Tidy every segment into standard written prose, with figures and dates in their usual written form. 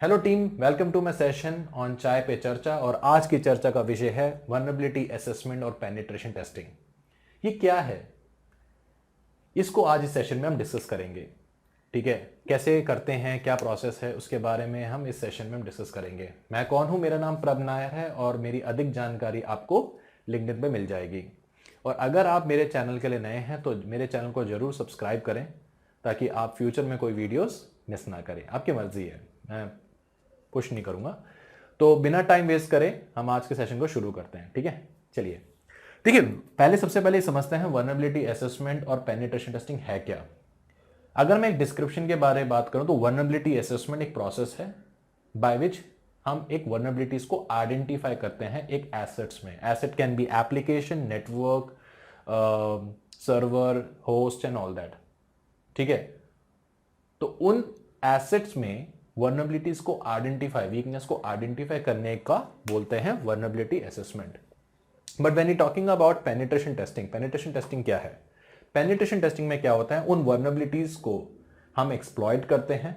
Hello team, welcome to my session on Chai pe चर्चा। और आज की चर्चा का विषय है वल्नरेबिलिटी असेसमेंट और पेनिट्रेशन टेस्टिंग। ये क्या है, इसको आज इस सेशन में हम डिस्कस करेंगे। ठीक है, कैसे करते हैं, क्या प्रोसेस है, उसके बारे में हम इस सेशन में हम डिस्कस करेंगे। मैं कौन हूं, मेरा नाम प्रभ नायर है और मेरी अधिक जानकारी आपको लिंक्डइन पे मिल जाएगी। और अगर आप मेरे चैनल के लिए नए हैं तो मेरे चैनल को जरूर सब्सक्राइब करें ताकि आप फ्यूचर में कोई वीडियोस मिस ना करें। आपकी मर्जी है, मैं पुश नहीं करूंगा। तो बिना टाइम वेस्ट करें हम आज के सेशन को शुरू करते हैं। ठीक है, चलिए। देखिए, पहले सबसे पहले समझते हैं वल्नरेबिलिटी असेसमेंट और पेनिट्रेशन टेस्टिंग है क्या। अगर मैं एक डिस्क्रिप्शन के बारे में बात करूं तो वल्नरेबिलिटी असेसमेंट एक प्रोसेस है बाय विच हम एक वल्नरेबिलिटीज को आइडेंटिफाई करते हैं एक एसेट्स में। Asset can be application, network, server, host and all that. ठीक है, तो उन एसेट्स में वल्नरेबिलिटीज को आइडेंटिफाई, वीकनेस को आइडेंटिफाई करने का बोलते हैं vulnerability assessment. But when you talking about penetration testing, penetration testing क्या है? पेनिट्रेशन टेस्टिंग में क्या होता है, उन वल्नरेबिलिटीज को हम एक्सप्लॉइट करते हैं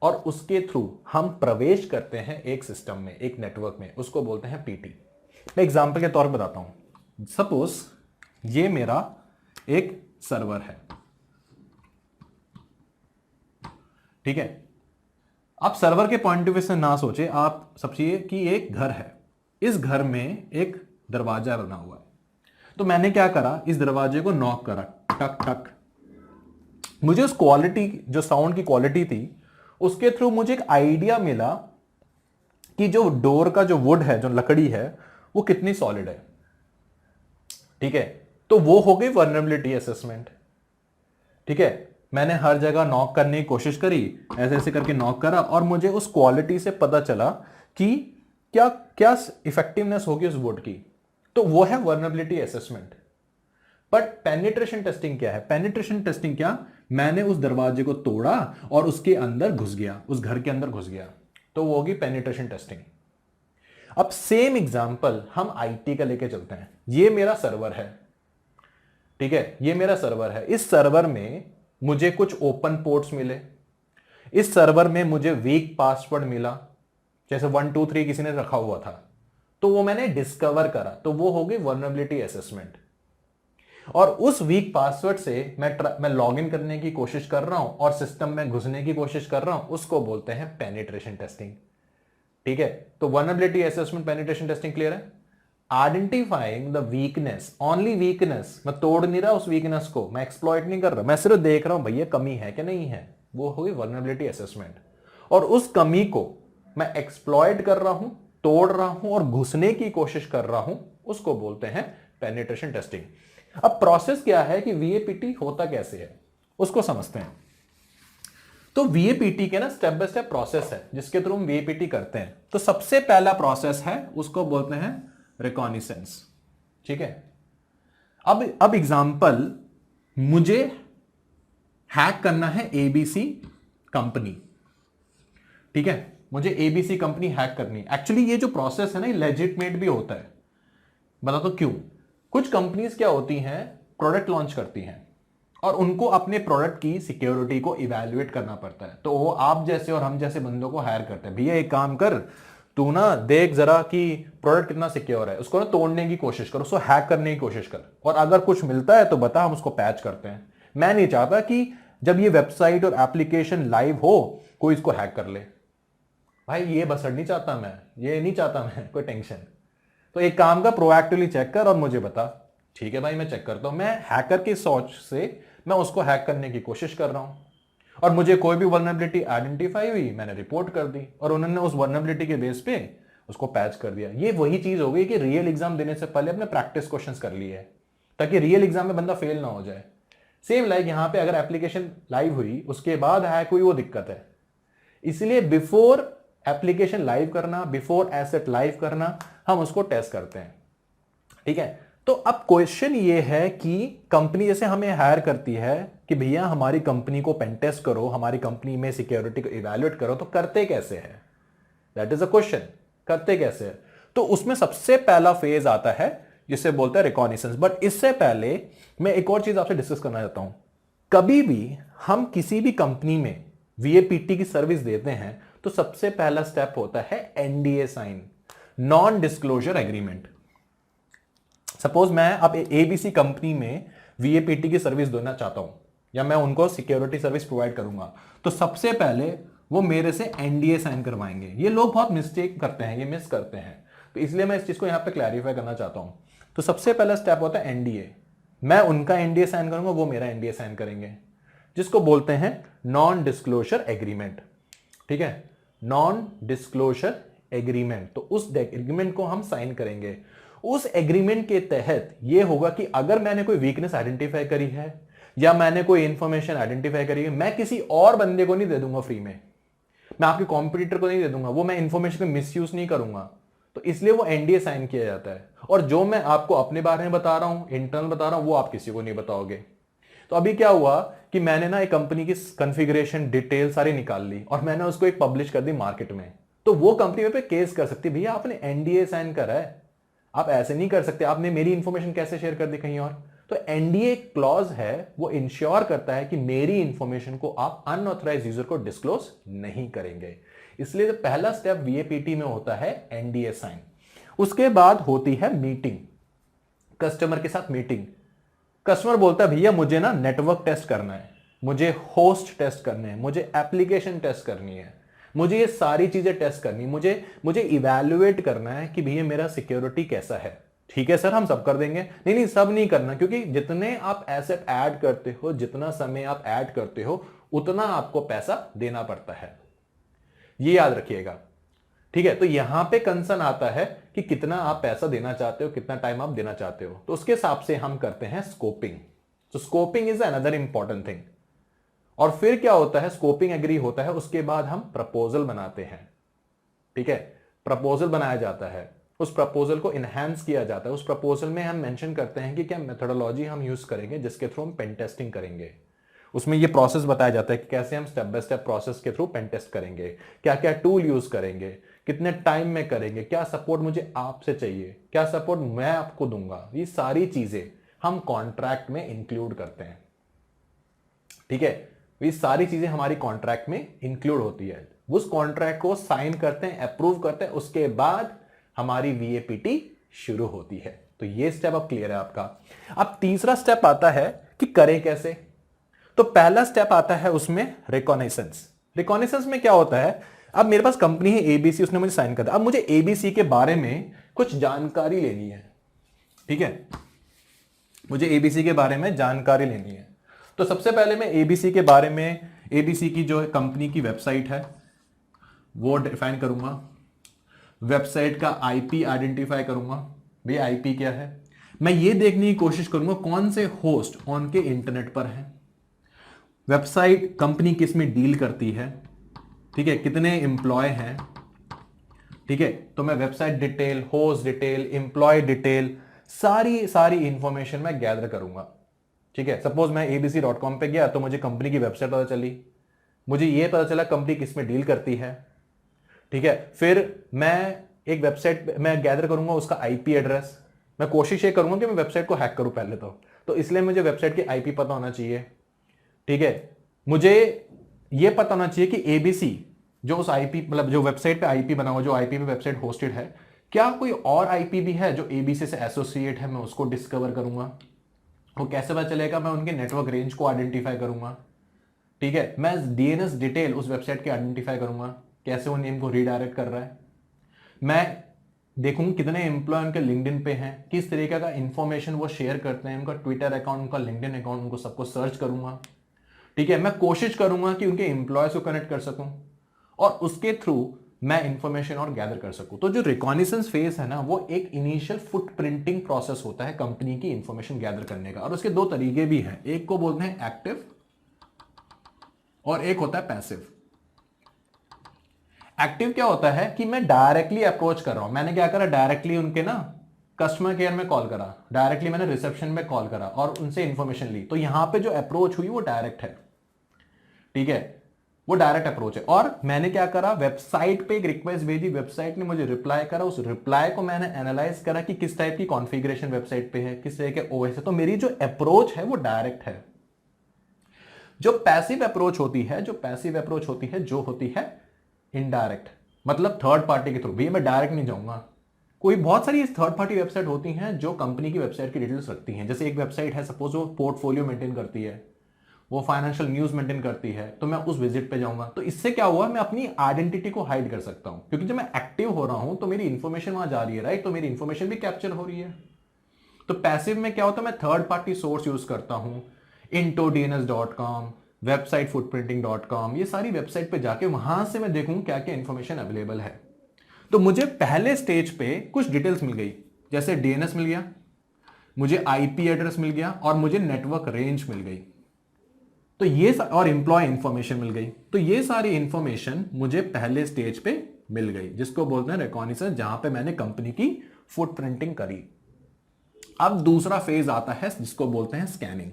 और उसके थ्रू हम प्रवेश करते हैं एक सिस्टम में, एक नेटवर्क में, उसको बोलते हैं पीटी। मैं एग्जांपल के तौर पर बताता हूं। सपोज ये मेरा एक सर्वर है, ठीक है। आप सर्वर के पॉइंट ऑफ व्यू से ना सोचे, आप समझिए कि एक घर है, इस घर में एक दरवाजा बना हुआ है। तो मैंने क्या करा, इस दरवाजे को नॉक करा, टक टक। मुझे उस क्वालिटी, जो साउंड की क्वालिटी थी, उसके थ्रू मुझे एक आइडिया मिला कि जो डोर का जो वुड है, जो लकड़ी है, वो कितनी सॉलिड है। ठीक है, तो वो हो गई वल्नरेबिलिटी असेसमेंट। ठीक है, मैंने हर जगह नॉक करने की कोशिश करी, ऐसे ऐसे करके नॉक करा और मुझे उस क्वालिटी से पता चला कि क्या क्या इफेक्टिवनेस होगी उस वुड की। तो वो है vulnerability assessment. But penetration testing क्या है? पेनिट्रेशन टेस्टिंग क्या, मैंने उस दरवाजे को तोड़ा और उसके अंदर घुस गया, उस घर के अंदर घुस गया, तो वो होगी पेनिट्रेशन टेस्टिंग। अब सेम एग्जांपल हम आईटी का लेके चलते हैं। ये मेरा सर्वर है, ठीक है, ये मेरा सर्वर है। इस सर्वर में मुझे कुछ ओपन पोर्ट्स मिले, इस सर्वर में मुझे वीक पासवर्ड मिला, जैसे 1 2 3 किसी ने रखा हुआ था, तो वो मैंने डिस्कवर करा, तो वो हो गई वल्नरेबिलिटी असेसमेंट। और उस वीक पासवर्ड से मैं लॉग इन करने की कोशिश कर रहा हूं और सिस्टम में घुसने की कोशिश कर रहा हूं, उसको बोलते हैं पेनिट्रेशन टेस्टिंग। ठीक है, तो vulnerability assessment, penetration testing clear है। Identifying the weakness, only weakness, मैं तोड़ नहीं रहा उस वीकनेस को, मैं एक्सप्लॉइट नहीं कर रहा, मैं सिर्फ देख रहा हूं भैया कमी है कि नहीं है, वो होगी वल्नरेबिलिटी असेसमेंट। और उस कमी को मैं एक्सप्लॉइट कर रहा हूं, तोड़ रहा हूं और घुसने की कोशिश कर रहा हूं, उसको बोलते हैं पेनिट्रेशन टेस्टिंग। अब प्रोसेस क्या है कि वीएपीटी होता कैसे है, उसको समझते हैं। तो वीएपीटी के ना स्टेप बाय स्टेप प्रोसेस है जिसके थ्रू हम वीएपीटी करते हैं। तो सबसे पहला प्रोसेस है, उसको बोलते हैं रिकॉनिसेंस। ठीक है, अब एग्जांपल, मुझे हैक करना है एबीसी कंपनी। ठीक है, मुझे एबीसी कंपनी हैक करनी है। एक्चुअली ये जो प्रोसेस है ना, ये लेजिटमेट भी होता है। बता तो क्यों। कुछ कंपनीज क्या होती हैं, प्रोडक्ट लॉन्च करती हैं और उनको अपने प्रोडक्ट की सिक्योरिटी को इवैल्यूएट करना पड़ता है। तो वो आप जैसे और हम जैसे बंदों को हायर करते हैं, भैया एक काम कर, तू ना देख जरा कि प्रोडक्ट कितना सिक्योर है, उसको ना तोड़ने की कोशिश कर, उसको हैक करने की कोशिश कर, और अगर कुछ मिलता है तो बता, हम उसको पैच करते हैं। मैं नहीं चाहता कि जब ये वेबसाइट और एप्लीकेशन लाइव हो कोई इसको हैक कर ले। भाई ये बसड़ नहीं चाहता मैं, ये नहीं चाहता मैं कोई टेंशन। तो एक काम का, प्रोएक्टिवली चेक कर और मुझे बता। ठीक है भाई, मैं चेक करता हूं। मैं हैकर की सोच से मैं उसको हैक करने की कोशिश कर रहा हूं और मुझे कोई भी वल्नरेबिलिटी आइडेंटिफाई हुई, मैंने रिपोर्ट कर दी और उन्होंने उस वल्नरेबिलिटी के बेस पे उसको पैच कर दिया। ये वही चीज हो गई कि रियल एग्जाम देने से पहले अपने प्रैक्टिस क्वेश्चंस कर लिए है ताकि रियल एग्जाम में बंदा फेल ना हो जाए। सेम लाइक यहां पे अगर एप्लीकेशन लाइव हुई उसके बाद हैक हुई, वो दिक्कत है। इसलिए बिफोर एप्लीकेशन लाइव करना, बिफोर एसेट लाइव करना, हम उसको टेस्ट करते हैं। ठीक है, तो अब क्वेश्चन ये है कि कंपनी जैसे हमें हायर करती है कि भैया हमारी कंपनी को पेन टेस्ट करो, हमारी कंपनी में सिक्योरिटी को इवैल्यूएट करो, तो करते कैसे हैं? दैट इज अ क्वेश्चन, करते कैसे है? तो उसमें सबसे पहला फेज आता है जिसे बोलते हैं रिकॉनिसेंस। बट इससे पहले मैं एक और चीज आपसे डिस्कस करना चाहता हूं। कभी भी हम किसी भी कंपनी में वीएपीटी की सर्विस देते हैं तो सबसे पहला स्टेप होता है NDA sign, non disclosure agreement. Suppose मैं अब एबीसी कंपनी में वीएपीटी की सर्विस देना चाहता हूं या मैं उनको सिक्योरिटी सर्विस प्रोवाइड करूंगा, तो सबसे पहले वो मेरे से एनडीए साइन करवाएंगे। ये लोग बहुत मिस्टेक करते हैं, ये मिस करते हैं, तो इसलिए मैं इस चीज को यहां पे क्लैरिफाई करना चाहता हूं। तो सबसे पहला स्टेप होता है एनडीए, मैं उनका एनडीए साइन करूंगा, वो मेरा एनडीए साइन करेंगे, जिसको बोलते हैं नॉन डिस्क्लोजर एग्रीमेंट। ठीक है, नॉन डिस्क्लोजर एग्रीमेंट। तो उस एग्रीमेंट को हम साइन करेंगे। उस एग्रीमेंट के तहत यह होगा कि अगर मैंने कोई वीकनेस आइडेंटिफाई करी है या मैंने कोई इंफॉर्मेशन आइडेंटिफाई करी है, मैं किसी और बंदे को नहीं दे दूंगा फ्री में, मैं आपके कॉम्पिटिटर को नहीं दे दूंगा, वो मैं इंफॉर्मेशन का मिसयूज नहीं करूंगा। तो इसलिए वो एनडीए साइन किया जाता है। और जो मैं आपको अपने बारे में बता रहा हूं, इंटरनल बता रहा हूं, वो आप किसी को नहीं बताओगे। तो अभी क्या हुआ कि मैंने ना एक कंपनी की कॉन्फ़िगरेशन डिटेल सारी निकाल ली और मैंने उसको एक पब्लिश कर दी मार्केट में। तो वो कंपनी पे केस कर सकती है, भैया आपने एनडीए साइन करा है, आप ऐसे नहीं कर सकते, आपने मेरी इंफॉर्मेशन कैसे शेयर कर दी कहीं और। तो एनडीए क्लॉज है, वो इंश्योर करता है कि मेरी इंफॉर्मेशन को आप अनऑथराइज्ड यूजर को डिस्क्लोज नहीं करेंगे। इसलिए जो पहला स्टेप वीएपीटी में होता है एनडीए साइन। उसके बाद होती है मीटिंग, कस्टमर के साथ मीटिंग। कस्टमर बोलता है भैया मुझे ना नेटवर्क टेस्ट करना है, मुझे होस्ट टेस्ट करने हैं, मुझे एप्लीकेशन टेस्ट करनी है, मुझे ये सारी चीजें टेस्ट करनी, मुझे इवैल्यूएट करना है कि भैया मेरा सिक्योरिटी कैसा है। ठीक है सर, हम सब कर देंगे। नहीं नहीं, सब नहीं करना, क्योंकि जितने आप एसेट ऐड करते हो, जितना समय आप ऐड करते हो, उतना आपको पैसा देना पड़ता है, ये याद रखिएगा। ठीक है, तो यहां पे कंसर्न आता है कि कितना आप पैसा देना चाहते हो, कितना टाइम आप देना चाहते हो। तो उसके हिसाब से हम करते हैं स्कोपिंग। तो scoping is another important thing. और फिर क्या होता है, स्कोपिंग एग्री होता है, उसके बाद हम प्रपोजल बनाते हैं। ठीक है, प्रपोजल बनाया जाता है, उस प्रपोजल को इनहैंस किया जाता है। उस प्रपोजल में हम मेंशन करते हैं कि क्या मेथोडोलॉजी हम यूज करेंगे जिसके थ्रू हम पेन टेस्टिंग करेंगे। उसमें ये प्रोसेस बताया जाता है कि कैसे हम स्टेप बाय स्टेप प्रोसेस के थ्रू पेन टेस्ट करेंगे, क्या क्या टूल यूज करेंगे, कितने टाइम में करेंगे, क्या सपोर्ट मुझे आपसे चाहिए, क्या सपोर्ट मैं आपको दूंगा। ये सारी चीजें हम कॉन्ट्रैक्ट में इंक्लूड करते हैं। ठीक है, ये सारी चीजें हमारी कॉन्ट्रैक्ट में इंक्लूड होती है। उस कॉन्ट्रैक्ट को साइन करते हैं, अप्रूव करते हैं, उसके बाद हमारी वीएपीटी शुरू होती है। तो ये स्टेप अब क्लियर है आपका। अब तीसरा स्टेप आता है कि करें कैसे। तो पहला स्टेप आता है उसमें रिकॉग्निशंस। रिकॉग्निशंस में क्या होता है, अब मेरे पास कंपनी है एबीसी, उसने मुझे साइन कर दिया, अब मुझे एबीसी के बारे में कुछ जानकारी लेनी है। ठीक है, मुझे एबीसी के बारे में जानकारी लेनी है। तो सबसे पहले मैं एबीसी के बारे में, एबीसी की जो कंपनी की वेबसाइट है वो डिफाइन करूंगा, वेबसाइट का आईपी आइडेंटिफाई करूंगा, भैया आईपी क्या है। मैं ये देखने की कोशिश करूंगा कौन से होस्ट ऑन के इंटरनेट पर है, वेबसाइट कंपनी किस में डील करती है, ठीक है, कितने एम्प्लॉय हैं। ठीक है, तो मैं website detail, host detail, employ detail, सारी इंफॉर्मेशन मैं गैदर करूंगा। ठीक है, सपोज मैं abc.com पे गया तो मुझे कंपनी की वेबसाइट पता चली, मुझे ये पता चला कंपनी किस में डील करती है। ठीक है, फिर मैं एक वेबसाइट मैं गैदर करूंगा उसका आईपी एड्रेस। मैं कोशिश ये करूंगा कि मैं वेबसाइट को हैक करूं पहले तो इसलिए मुझे वेबसाइट की आईपी पता होना चाहिए। ठीक है, मुझे ये पता होना चाहिए कि एबीसी जो उस आईपी, मतलब जो वेबसाइट पे आईपी बना हुआ, जो आईपी पे वेबसाइट होस्टेड है, क्या कोई और आईपी भी है जो एबीसी से एसोसिएट है, मैं उसको डिस्कवर करूंगा। वो कैसे पता चलेगा, मैं उनके नेटवर्क रेंज को आइडेंटिफाई करूंगा। ठीक है, मैं डीएनएस डिटेल उस वेबसाइट की आइडेंटिफाई करूंगा, कैसे वो नेम को रीडायरेक्ट कर रहा है। मैं देखूंगा कितने एम्प्लॉय उनके लिंक्डइन पे हैं, किस तरीके का इंफॉर्मेशन वो शेयर करते हैं, उनका ट्विटर अकाउंट, उनका लिंक्डइन अकाउंट, उनको सबको सर्च करूंगा। ठीक है, मैं कोशिश करूंगा कि उनके एम्प्लॉयज को कनेक्ट कर सकूं और उसके थ्रू मैं इंफॉर्मेशन और गैदर कर सकूं। तो जो रिकॉग्निशंस फेज है ना, वो एक इनिशियल फुटप्रिंटिंग प्रोसेस होता है कंपनी की इंफॉर्मेशन गैदर करने का। और उसके दो तरीके भी हैं, एक को बोलते हैं एक्टिव और एक होता है पैसिव। एक्टिव क्या होता है कि मैं डायरेक्टली अप्रोच कर रहा हूं। मैंने क्या करा, डायरेक्टली उनके ना कस्टमर केयर में कॉल करा, डायरेक्टली मैंने रिसेप्शन में कॉल करा और उनसे इंफॉर्मेशन ली। तो यहां पे जो अप्रोच हुई वो डायरेक्ट है। ठीक है, वो डायरेक्ट अप्रोच है। और मैंने क्या करा, वेबसाइट पे एक रिक्वेस्ट भेजी, वेबसाइट ने मुझे रिप्लाई करा, उस रिप्लाई को मैंने एनालाइज करा कि किस टाइप की कॉन्फ़िगरेशन वेबसाइट पे है, किस तरह के ओएस है। तो मेरी जो अप्रोच है वो डायरेक्ट है। जो पैसिव अप्रोच होती है, जो होती है इनडायरेक्ट मतलब थर्ड पार्टी के थ्रू। भैया मैं डायरेक्ट नहीं जाऊंगा, कोई बहुत सारी थर्ड पार्टी वेबसाइट होती हैं जो कंपनी की वेबसाइट की डिटेल्स रखती हैं। जैसे एक वेबसाइट है सपोज वो पोर्टफोलियो मेंटेन करती है, वो फाइनेंशियल न्यूज मेंटेन करती है, तो मैं उस विजिट पे जाऊंगा। तो इससे क्या हुआ, मैं अपनी आइडेंटिटी को हाइड कर सकता हूं, क्योंकि जब मैं एक्टिव हो रहा हूं तो मेरी इंफॉर्मेशन वहां जा रही है, राइट। तो मेरी इंफॉर्मेशन भी कैप्चर हो रही है। तो पैसिव में क्या होता है, मैं थर्ड पार्टी सोर्स यूज करता हूं, intodns.com, websitefootprinting.com, ये सारी वेबसाइट पे जाके वहां से मैं देखूं क्या क्या इंफॉर्मेशन अवेलेबल है। तो मुझे पहले स्टेज पे कुछ डिटेल्स मिल गई, जैसे डीएनएस मिल गया, मुझे आईपी एड्रेस मिल गया और मुझे नेटवर्क रेंज मिल गई। तो ये और एम्प्लॉय इंफॉर्मेशन मिल गई। तो ये सारी इंफॉर्मेशन मुझे पहले स्टेज पे मिल गई, जिसको बोलते हैं रिकॉग्निशन, जहां पे मैंने कंपनी की फुटप्रिंटिंग करी। अब दूसरा फेज आता है जिसको बोलते हैं स्कैनिंग।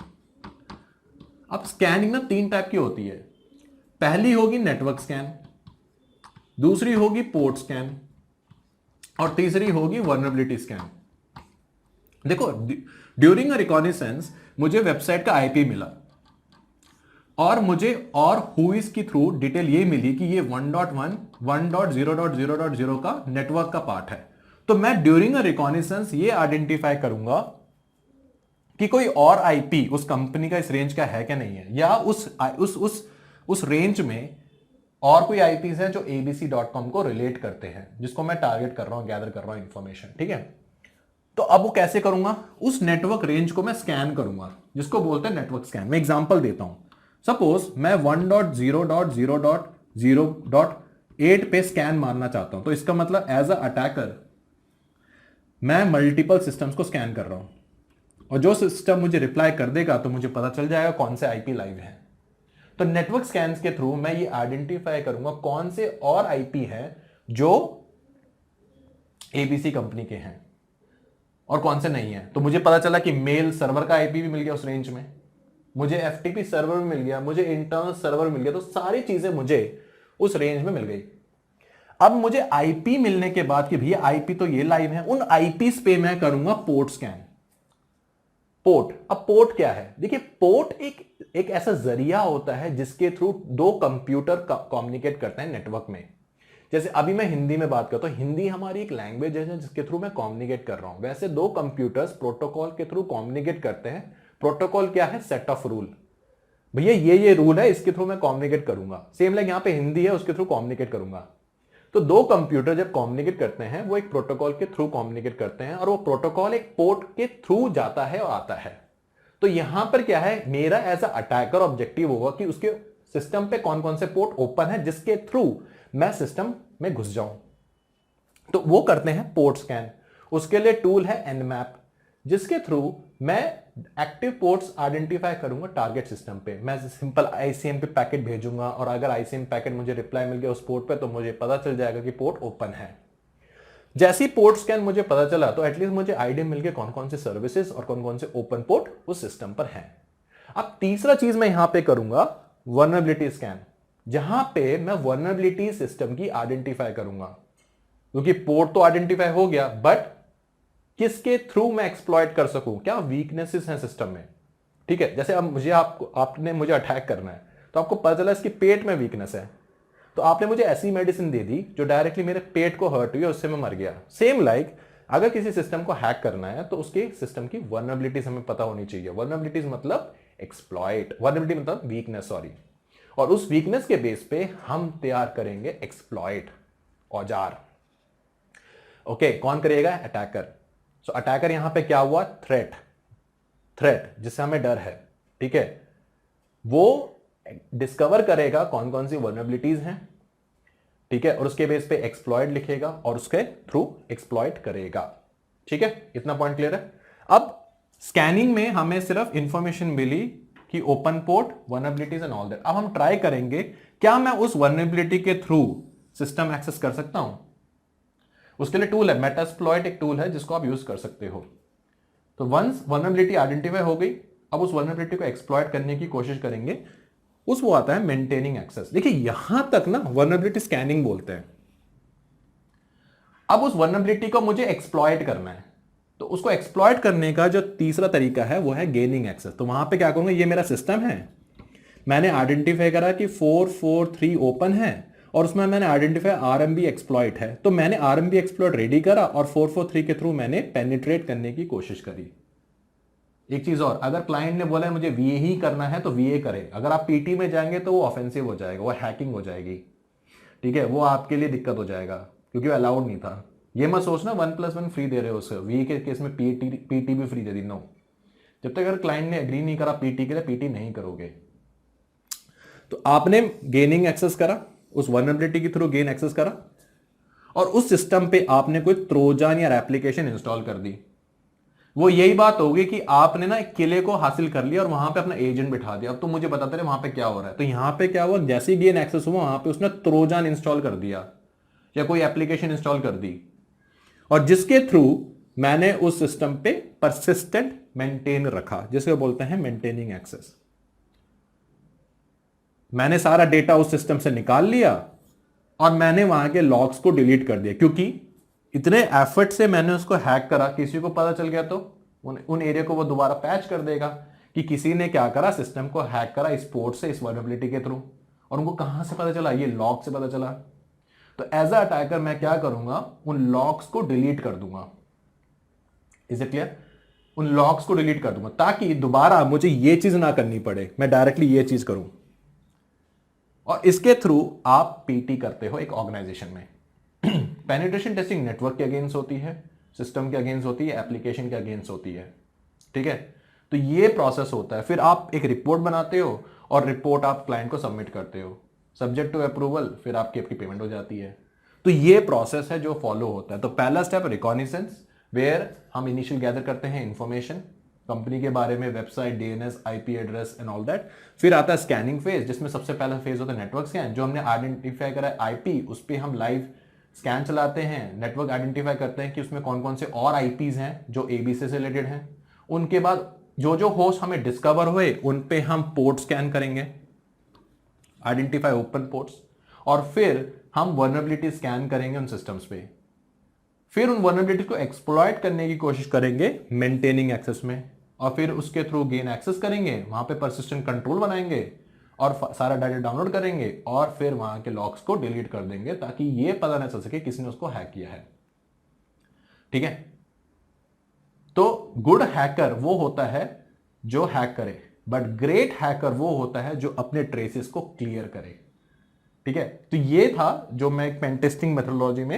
अब स्कैनिंग ना 3 टाइप की होती है। पहली होगी नेटवर्क स्कैन, दूसरी होगी पोर्ट स्कैन और तीसरी होगी वल्नरेबिलिटी स्कैन। देखो, ड्यूरिंग अ रिकॉग्निसेंस मुझे वेबसाइट का आईपी मिला और मुझे और हुईज की थ्रू डिटेल ये मिली कि ये 1.1 1.0.0.0 का नेटवर्क का पार्ट है। तो मैं ड्यूरिंग अ रिकॉग्निसेंस ये आइडेंटिफाई करूंगा कि कोई और आईपी उस कंपनी का इस रेंज का है क्या नहीं है, या उस रेंज में और कोई आईपीज हैं जो abc.com को रिलेट करते हैं, जिसको मैं टारगेट कर रहा हूं, गैदर कर रहा हूं इंफॉर्मेशन, ठीक है। तो अब वो कैसे करूंगा, उस नेटवर्क रेंज को मैं स्कैन करूंगा, जिसको बोलते हैं नेटवर्क स्कैन। मैं एग्जांपल देता हूं, सपोज मैं 1.0.0.0.8 पे स्कैन मारना चाहता हूं। तो इसका मतलब एज अ अटैकर मैं मल्टीपल सिस्टम्स को स्कैन कर रहा हूं, और जो सिस्टम मुझे रिप्लाई कर देगा तो मुझे पता चल जाएगा कौन से आईपी लाइव है। तो नेटवर्क स्कैन के थ्रू मैं ये आइडेंटिफाई करूंगा कौन से और आईपी हैं जो एबीसी कंपनी के हैं और कौन से नहीं है। तो मुझे पता चला कि मेल सर्वर का आईपी भी मिल गया उस रेंज में, मुझे एफटीपी सर्वर भी मिल गया, मुझे इंटरनल सर्वर मिल गया। तो सारी चीजें मुझे उस रेंज में मिल गई। अब मुझे आईपी मिलने के बाद कि भैया आईपी तो ये लाइव है, उन आईपीस पे मैं करूंगा पोर्ट स्कैन। पोर्ट, अब पोर्ट क्या है, देखिए पोर्ट एक ऐसा जरिया होता है जिसके थ्रू दो कंप्यूटर कम्युनिकेट करते हैं नेटवर्क में। जैसे अभी मैं हिंदी में बात करता हूं, हिंदी हमारी एक लैंग्वेज है जिसके थ्रू मैं कम्युनिकेट कर रहा हूं। वैसे दो कंप्यूटर्स प्रोटोकॉल के थ्रू कम्युनिकेट करते हैं। प्रोटोकॉल क्या है, सेट ऑफ रूल, भैया ये रूल है, इसके थ्रू मैं कम्युनिकेट करूंगा। सेम लाइक यहां पे हिंदी है, उसके थ्रू कम्युनिकेट करूंगा। तो दो कंप्यूटर जब कम्युनिकेट करते हैं वो एक प्रोटोकॉल के थ्रू कम्युनिकेट करते हैं, और वो प्रोटोकॉल एक पोर्ट के थ्रू जाता है और आता है। तो यहां पर क्या है, मेरा एज अ अटैकर ऑब्जेक्टिव होगा कि उसके सिस्टम पे कौन कौन से पोर्ट ओपन है जिसके थ्रू मैं सिस्टम में घुस जाऊं। तो वो करते हैं पोर्ट स्कैन। उसके लिए टूल है एनमैप, जिसके थ्रू मैं एक्टिव पोर्ट्स आइडेंटिफाई करूंगा टारगेट सिस्टम पे। मैं सिंपल आईसीएम पे पैकेट भेजूंगा, और अगर आईसीएम पैकेट मुझे रिप्लाई मिल गया उस पोर्ट पे, तो मुझे पता चल जाएगा कि पोर्ट ओपन है। जैसे ही पोर्ट स्कैन मुझे पता चला तो एटलीस्ट मुझे आइडिया मिल गया कौन कौन से सर्विसेज और कौन कौन से ओपन पोर्ट उस सिस्टम पर हैं। अब तीसरा चीज मैं यहां पे करूंगा वल्नरेबिलिटी स्कैन, जहां पे मैं वल्नरेबिलिटी सिस्टम की आइडेंटिफाई करूंगा। क्योंकि पोर्ट तो आइडेंटिफाई हो गया, बट किसके थ्रू मैं एक्सप्लॉइट कर सकूं, क्या वीकनेसेस हैं सिस्टम में, ठीक है। जैसे अब आपने मुझे अटैक करना है, तो आपको पता चला इसकी पेट में वीकनेस है, तो आपने मुझे ऐसी मेडिसिन दे दी जो डायरेक्टली मेरे पेट को हर्ट हुई, उससे मैं मर गया। सेम लाइक अगर किसी सिस्टम को हैक करना है तो उसके सिस्टम की वल्नरेबिलिटीज हमें पता होनी चाहिए। वल्नरेबिलिटीज मतलब एक्सप्लॉइट, वल्नरेबिलिटी मतलब वीकनेस, सॉरी। और उस वीकनेस के बेस पे हम तैयार करेंगे एक्सप्लॉइट, औजार। ओके, कौन करेगा, अटैकर। सो अटैकर यहां पे क्या हुआ, थ्रेट जिससे हमें डर है, ठीक है। वो डिस्कवर करेगा कौन कौन सी वल्नरेबिलिटीज हैं, ठीक है, और उसके बेस पे एक्सप्लॉइट लिखेगा और उसके थ्रू एक्सप्लॉइट करेगा, ठीक है। इतना पॉइंट क्लियर है। अब स्कैनिंग में हमें सिर्फ इंफॉर्मेशन मिली कि open port, vulnerabilities and all that. अब हम ट्राई करेंगे क्या मैं उस वल्नरेबिलिटी के थ्रू सिस्टम एक्सेस कर सकता हूं। उसके लिए टूल है मेटास्प्लॉइट, एक टूल है जिसको आप यूज कर सकते हो। तो वंस वल्नरेबिलिटी आइडेंटिफाई हो गई, अब उस वल्नरेबिलिटी को एक्सप्लॉइट करने की कोशिश करेंगे। उस वो आता है मेंटेनिंग एक्सेस। देखिए यहां तक ना वल्नरेबिलिटी स्कैनिंग बोलते हैं। अब उस वल्नरेबिलिटी को मुझे एक्सप्लॉइट करना है, तो उसको एक्सप्लॉइट करने का जो तीसरा तरीका है वो है गेनिंग एक्सेस। तो वहां पे क्या करूंगा, ये मेरा सिस्टम है, मैंने आइडेंटिफाई करा कि 443 ओपन है और उसमें मैंने आइडेंटिफाई आरएमबी एक्सप्लॉइट है, तो मैंने आरएमबी एक्सप्लॉइट रेडी करा और 443 के थ्रू मैंने पेनिट्रेट करने की कोशिश करी। एक चीज और, अगर क्लाइंट ने बोला है मुझे वीए ही करना है तो वीए करे। अगर आप पीटी में जाएंगे तो वो ऑफेंसिव हो जाएगा, वो हैकिंग हो जाएगी, ठीक है, वो आपके लिए दिक्कत हो जाएगा क्योंकि वो अलाउड नहीं था। ये मत सोचना 1+1 फ्री दे रहे हो उससे, वीए के केस में पीटी भी फ्री दे दी। नो, जब तक अगर क्लाइंट ने एग्री नहीं करा पीटी के लिए, पीटी नहीं करोगे। तो आपने गेनिंग एक्सेस करा, उस वल्नरेबिलिटी के थ्रू गेन एक्सेस करा, और उस सिस्टम पे आपने कोई ट्रोजन या एप्लीकेशन इंस्टॉल कर दी। वो यही बात होगी कि आपने ना एक किले को हासिल कर लिया और वहां पे अपना एजेंट बिठा दिया, अब तो मुझे बताते रहे वहां पे क्या हो रहा है। तो यहां पे क्या हुआ, जैसे ही गेन एक्सेस हुआ वहां पे उसने ट्रोजन इंस्टॉल कर दिया या कोई एप्लीकेशन इंस्टॉल कर दी, और जिसके थ्रू मैंने उस सिस्टम पे परसिस्टेंट मेंटेन रखा, जिसे बोलते हैं मेंटेनिंग एक्सेस। मैंने सारा डेटा उस सिस्टम से निकाल लिया और मैंने वहां के लॉग्स को डिलीट कर दिया, क्योंकि इतने एफर्ट से मैंने उसको हैक करा, किसी को पता चल गया तो उन एरिया को वो दोबारा पैच कर देगा कि किसी ने क्या करा, सिस्टम को हैक करा इस पोर्ट से, इस वल्नरेबिलिटी के थ्रू। और उनको कहां से पता चला, ये लॉग से पता चला। तो एज अ अटैकर मैं क्या करूंगा, उन लॉग्स को डिलीट कर दूंगा। Is it clear? उन लॉग्स को डिलीट कर दूंगा ताकि दोबारा मुझे ये चीज ना करनी पड़े, मैं डायरेक्टली ये चीज करूं। और इसके थ्रू आप पीटी करते हो एक ऑर्गेनाइजेशन में। पेनिट्रेशन टेस्टिंग नेटवर्क के अगेंस्ट होती है, सिस्टम के अगेंस्ट होती है, एप्लीकेशन के अगेंस्ट होती है, ठीक है। तो ये प्रोसेस होता है, फिर आप एक रिपोर्ट बनाते हो और रिपोर्ट आप क्लाइंट को सबमिट करते हो, सब्जेक्ट टू अप्रूवल, फिर आपकी पेमेंट हो जाती है। तो ये प्रोसेस है जो फॉलो होता है। तो पहला स्टेप रिकॉग्निसेंस, वेयर हम इनिशियल गैदर करते हैं इंफॉर्मेशन कंपनी के बारे में, website, DNS, IP address and all that. फिर आता है स्कैनिंग फेज, जिसमें सबसे पहला फेज होता है नेटवर्क स्कैन। जो हमने आइडेंटिफाई करा है आईपी, उस पर हम लाइव स्कैन चलाते हैं, नेटवर्क आइडेंटिफाई करते हैं कि उसमें कौन कौन से और आईपीज हैं जो एबीसी से रिलेटेड हैं। उनके बाद जो जो होस्ट हमें डिस्कवर हुए उन पे हम पोर्ट स्कैन करेंगे, आइडेंटिफाई ओपन पोर्ट्स, और फिर हम वल्नरेबिलिटी स्कैन करेंगे उन सिस्टम्स पे। फिर उन वल्नरेबिलिटी को एक्सप्लॉइट करने की कोशिश करेंगे मेंटेनिंग एक्सेस में, और फिर उसके थ्रू गेन एक्सेस करेंगे, वहां पे परसिस्टेंट कंट्रोल बनाएंगे और सारा डाटा डाउनलोड करेंगे, और फिर वहां के लॉग्स को डिलीट कर देंगे ताकि ये पता ना चल सके किसी ने उसको हैक किया है, ठीक है। तो गुड हैकर वो होता है जो हैक करे, बट ग्रेट हैकर वो होता है जो अपने ट्रेसेस को क्लियर करे, ठीक है। तो ये था जो मैं एक पेन टेस्टिंग मेथोडोलॉजी में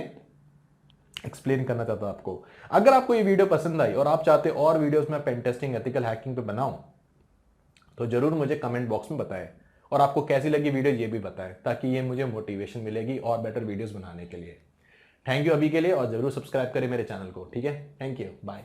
एक्सप्लेन करना चाहता हूं आपको। अगर आपको ये वीडियो पसंद आई और आप चाहते और वीडियोस में पेन टेस्टिंग, एथिकल हैकिंग पे बनाऊं, तो जरूर मुझे कमेंट बॉक्स में बताएं, और आपको कैसी लगी वीडियो ये भी बताएं, ताकि ये मुझे मोटिवेशन मिलेगी और बेटर वीडियोस बनाने के लिए। थैंक यू अभी के लिए, और जरूर सब्सक्राइब करें मेरे चैनल को, ठीक है। Thank you, bye.